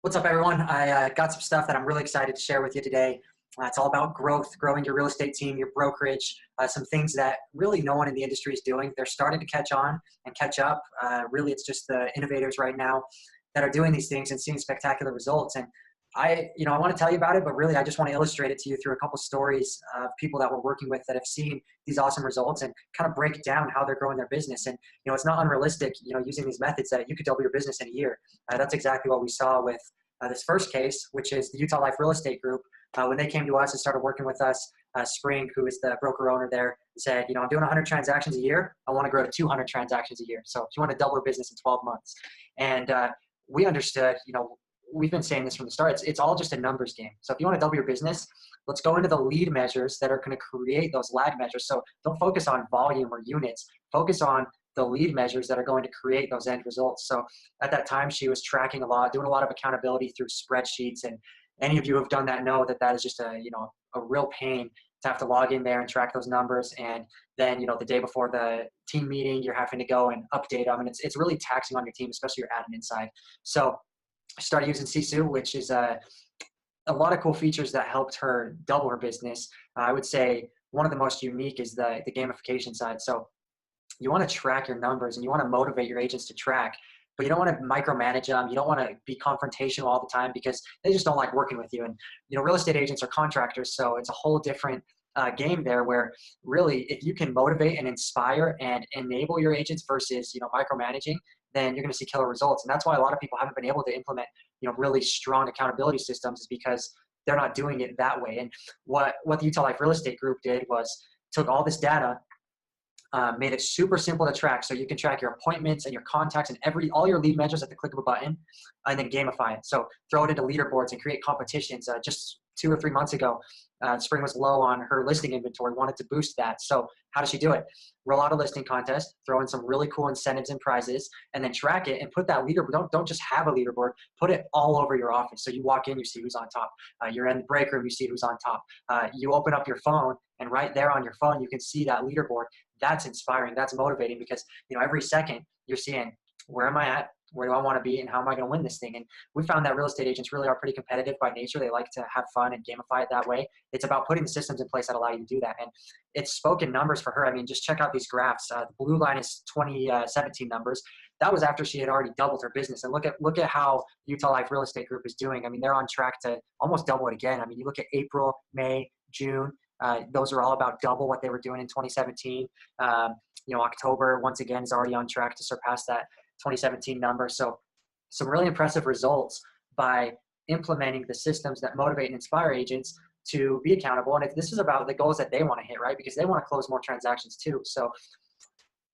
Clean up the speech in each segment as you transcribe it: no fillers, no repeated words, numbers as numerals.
What's up, everyone? I got some stuff that I'm really excited to share with you today. It's all about growth, growing your real estate team, your brokerage, some things that really no one in the industry is doing. They're starting to catch on and catch up. Really, it's just the innovators right now that are doing these things and seeing spectacular results. And I want to tell you about it, but really, I just want to illustrate it to you through a couple stories of people that we're working with that have seen these awesome results and kind of break down how they're growing their business. And, it's not unrealistic, using these methods that you could double your business in a year. That's exactly what we saw with this first case, which is the Utah Life Real Estate Group. When they came to us and started working with us, Spring, who is the broker owner there, said, I'm doing 100 transactions a year. I want to grow to 200 transactions a year. So if you want to double your business in 12 months. And we understood, we've been saying this from the start, it's all just a numbers game. So if you want to double your business, let's go into the lead measures that are going to create those lag measures. So don't focus on volume or units, focus on the lead measures that are going to create those end results. So at that time, she was tracking a lot, doing a lot of accountability through spreadsheets. And any of you who have done that know that that is just a real pain to have to log in there and track those numbers. And then, the day before the team meeting, you're having to go and update them. And it's really taxing on your team, especially your admin side. So I started using Sisu, which is a lot of cool features that helped her double her business. I would say one of the most unique is the gamification side. So you want to track your numbers and you want to motivate your agents to track, but you don't want to micromanage them. You don't want to be confrontational all the time because they just don't like working with you. And, real estate agents are contractors. So it's a whole different game there where really if you can motivate and inspire and enable your agents versus, micromanaging, then you're going to see killer results. And that's why a lot of people haven't been able to implement, really strong accountability systems is because they're not doing it that way. And what the Utah Life Real Estate Group did was took all this data, made it super simple to track. So you can track your appointments and your contacts and all your lead measures at the click of a button, and then gamify it. So throw it into leaderboards and create competitions. Just 2 or 3 months ago, Spring was low on her listing inventory, wanted to boost that. So how does she do it? Roll out a listing contest, throw in some really cool incentives and prizes, and then track it and put that leaderboard. Don't just have a leaderboard, put it all over your office. So you walk in, you see who's on top. You're in the break room, you see who's on top. You open up your phone, and right there on your phone, you can see that leaderboard. That's inspiring. That's motivating because, every second you're seeing, where am I at? Where do I want to be? And how am I going to win this thing? And we found that real estate agents really are pretty competitive by nature. They like to have fun and gamify it that way. It's about putting the systems in place that allow you to do that. And it's spoken numbers for her. I mean, just check out these graphs. The blue line is 2017 numbers. That was after she had already doubled her business. And look at how Utah Life Real Estate Group is doing. I mean, they're on track to almost double it again. I mean, you look at April, May, June. Those are all about double what they were doing in 2017. October, once again, is already on track to surpass that 2017 number. So some really impressive results by implementing the systems that motivate and inspire agents to be accountable. And if this is about the goals that they want to hit, right? Because they want to close more transactions too. So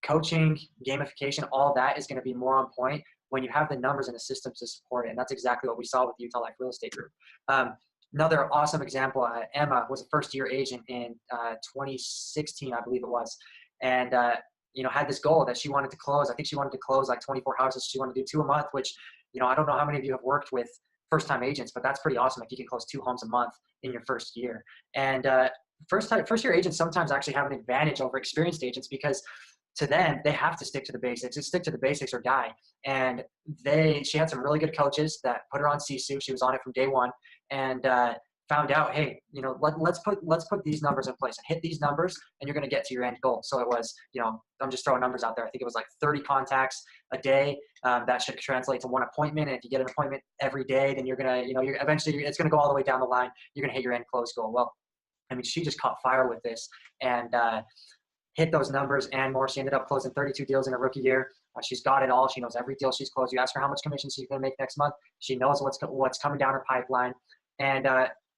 coaching, gamification, all that is going to be more on point when you have the numbers and the systems to support it. And that's exactly what we saw with the Utah Life Real Estate Group. Another awesome example, Emma was a first-year agent in 2016, I believe it was. And had this goal that she wanted to close. I think she wanted to close like 24 houses. She wanted to do 2 a month, which, I don't know how many of you have worked with first-time agents, but that's pretty awesome if you can close 2 homes a month in your first year. And first-year agents sometimes actually have an advantage over experienced agents because to them, they have to stick to the basics. It's stick to the basics or die. And she had some really good coaches that put her on Sisu. She was on it from day one and found out, hey, let's put these numbers in place and hit these numbers and you're going to get to your end goal. So it was, I'm just throwing numbers out there. I think it was like 30 contacts a day. That should translate to 1 appointment. And if you get an appointment every day, then you're going to, eventually it's going to go all the way down the line. You're going to hit your end close goal. Well, I mean, she just caught fire with this and hit those numbers and more. She ended up closing 32 deals in her rookie year. She's got it all. She knows every deal she's closed. You ask her how much commission she's going to make next month. She knows what's coming down her pipeline. And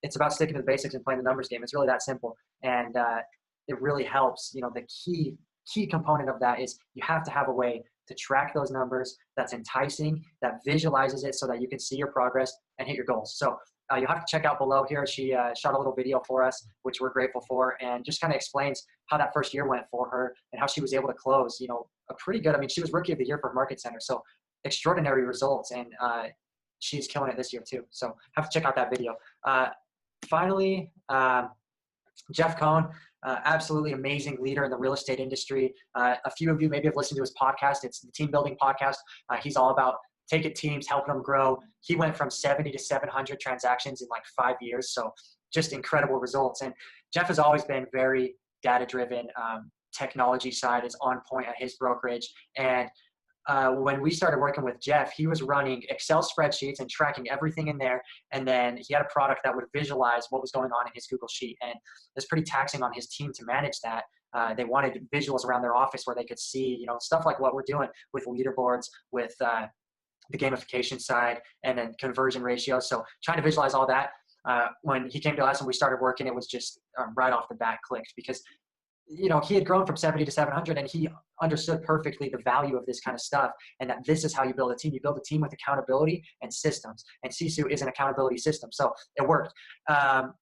it's about sticking to the basics and playing the numbers game. It's really that simple. And it really helps. The key component of that is you have to have a way to track those numbers that's enticing, that visualizes it so that you can see your progress and hit your goals. So you'll have to check out below here. She shot a little video for us, which we're grateful for, and just kind of explains how that first year went for her and how she was able to close, a pretty good, she was rookie of the year for Market Center. So extraordinary results. And she's killing it this year too. So have to check out that video. Finally, Jeff Cohen, absolutely amazing leader in the real estate industry. A few of you maybe have listened to his podcast. It's the Team Building Podcast. He's all about take it teams, helping them grow. He went from 70 to 700 transactions in like 5 years. So just incredible results. And Jeff has always been very data driven. Technology side is on point at his brokerage. And when we started working with Jeff, he was running Excel spreadsheets and tracking everything in there. And then he had a product that would visualize what was going on in his Google Sheet. And it's pretty taxing on his team to manage that. They wanted visuals around their office where they could see, you know, stuff like what we're doing with leaderboards, with the gamification side, and then conversion ratios. So trying to visualize all that. When he came to us and we started working, it was just right off the bat clicked, because you know, he had grown from 70 to 700 and he understood perfectly the value of this kind of stuff, and that this is how you build a team. You build a team with accountability and systems, and Sisu is an accountability system. So it worked.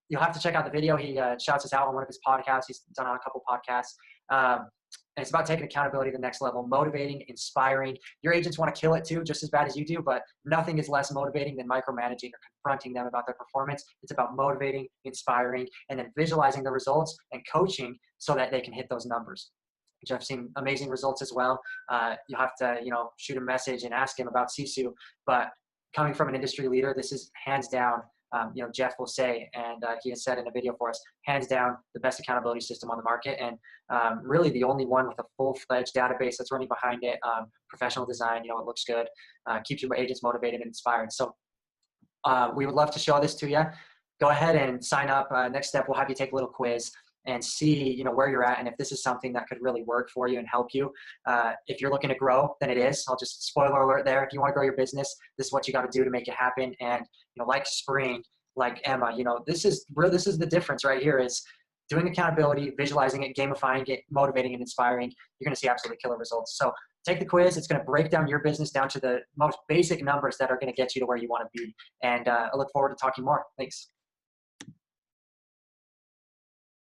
You'll have to check out the video. He shouts us out on one of his podcasts. He's done on a couple podcasts. And it's about taking accountability to the next level, motivating, inspiring. Your agents want to kill it too, just as bad as you do, but nothing is less motivating than micromanaging or confronting them about their performance. It's about motivating, inspiring, and then visualizing the results and coaching so that they can hit those numbers. Jeff's seen amazing results as well. You'll have to, you know, shoot a message and ask him about Sisu, but coming from an industry leader, this is hands down, you know, Jeff will say, and he has said in a video for us, hands down the best accountability system on the market, and really the only one with a full-fledged database that's running behind it, professional design, you know, it looks good, keeps your agents motivated and inspired. So we would love to show this to you. Go ahead and sign up. Next step, we'll have you take a little quiz and see, you know, where you're at and if this is something that could really work for you and help you. If you're looking to grow, then it is. I'll just spoiler alert there. If you want to grow your business, this is what you got to do to make it happen. And, you know, like Spring, like Emma, you know, this is the difference right here, is doing accountability, visualizing it, gamifying it, motivating and inspiring. You're going to see absolutely killer results. So take the quiz. It's going to break down your business down to the most basic numbers that are going to get you to where you want to be. And I look forward to talking more. Thanks.